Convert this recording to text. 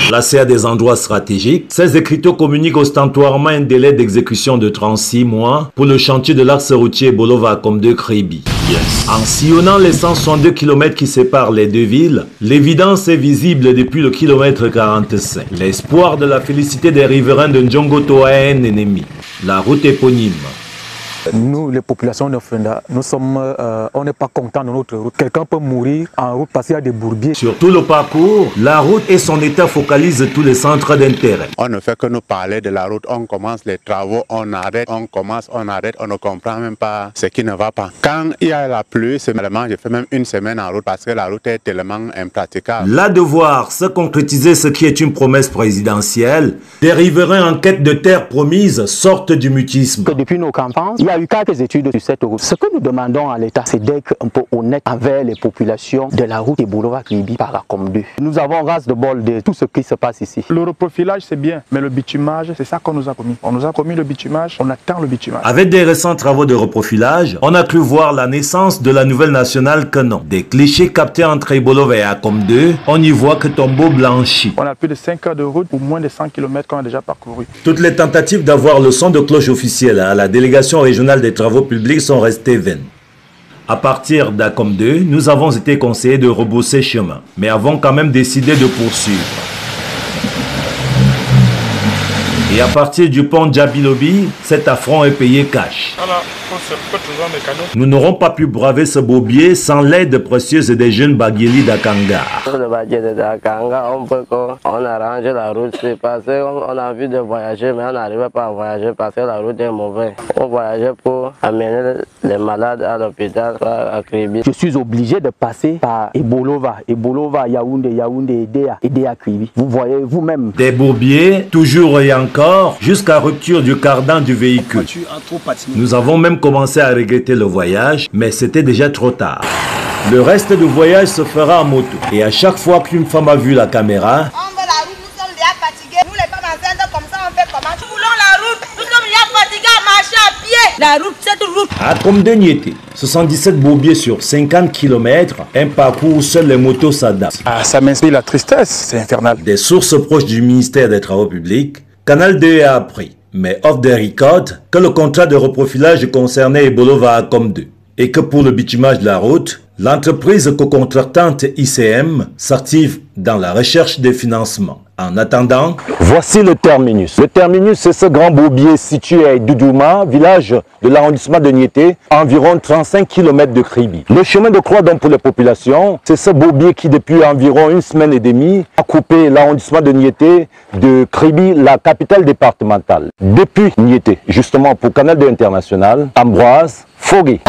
Placés à des endroits stratégiques, ces écriteaux communiquent ostentoirement un délai d'exécution de 36 mois pour le chantier de l'axe routier Bolova-Komdeu-Kribi. En sillonnant les 162 km qui séparent les deux villes, l'évidence est visible depuis le kilomètre 45. L'espoir de la félicité des riverains de Ndjongoto a un ennemi, la route éponyme. Nous, les populations de Fenda, on n'est pas contents de notre route. Quelqu'un peut mourir en route parce qu'il y a des bourbiers. Sur tout le parcours, la route et son état focalisent tous les centres d'intérêt. On ne fait que nous parler de la route, on commence les travaux, on arrête, on commence, on arrête, on ne comprend même pas ce qui ne va pas. Quand il y a la pluie, je fais même une semaine en route parce que la route est tellement impraticable. Là de voir se concrétiser ce qui est une promesse présidentielle, des riverains en quête de terre promise sortent du mutisme. Depuis nos campagnes, il y a eu quelques études sur cette route. Ce que nous demandons à l'État, c'est d'être un peu honnête envers les populations de la route de Bolova-Kribi par Komdeu. Nous avons race de bol de tout ce qui se passe ici. Le reprofilage c'est bien, mais le bitumage, c'est ça qu'on nous a commis. On nous a commis le bitumage, on attend le bitumage. Avec des récents travaux de reprofilage, on a cru voir la naissance de la nouvelle nationale que non. Des clichés captés entre Bolova et Komdeu, on y voit que tombeau blanchi. On a plus de 5 heures de route pour moins de 100 km qu'on a déjà parcouru. Toutes les tentatives d'avoir le son de cloche officiel à la délégation régionale des travaux publics sont restées vaines. À partir d'Komdeu, nous avons été conseillés de rebrousser chemin, mais avons quand même décidé de poursuivre. Et à partir du pont Djabilobi, cet affront est payé cash. Nous n'aurons pas pu braver ce bourbier sans l'aide précieuse des jeunes Bagueli d'Akanga. On a rangé la route, c'est parce qu'on a envie de voyager, mais on n'arrivait pas à voyager parce que la route est mauvaise. On voyageait pour amener les malades à l'hôpital à Kribi. Je suis obligé de passer par Bolova, Yaoundé, Edea, Kribi. Vous voyez vous-même. Des bourbiers, toujours et encore, jusqu'à rupture du cardan du véhicule. Nous avons même commencé à regretter le voyage, mais c'était déjà trop tard. Le reste du voyage se fera en moto. Et à chaque fois qu'une femme a vu la caméra, on veut la route, nous sommes déjà fatigués. Nous les femmes enceintes comme ça, on fait comment? Nous voulons la route, nous sommes déjà fatigués à marcher à pied. La route, cette route. à Komdeu-Niété, 77 bourbiers sur 50 km, un parcours où seules les motos s'adaptent. Ah, ça m'inspire la tristesse, c'est infernal. Des sources proches du ministère des Travaux publics, Canal 2 a appris, mais off the record, que le contrat de reprofilage concernait Bolova à Komdeu et que pour le bitumage de la route, l'entreprise co-contractante ICM s'active dans la recherche des financements. En attendant, voici le terminus. Le terminus, c'est ce grand bourbier situé à Doudouma, village de l'arrondissement de Niété, à environ 35 km de Kribi. Le chemin de croix donc pour les populations, c'est ce bourbier qui depuis environ une semaine et demie a coupé l'arrondissement de Niété de Kribi, la capitale départementale. Depuis Niété, justement pour Canal 2 International, Ambroise Fogui.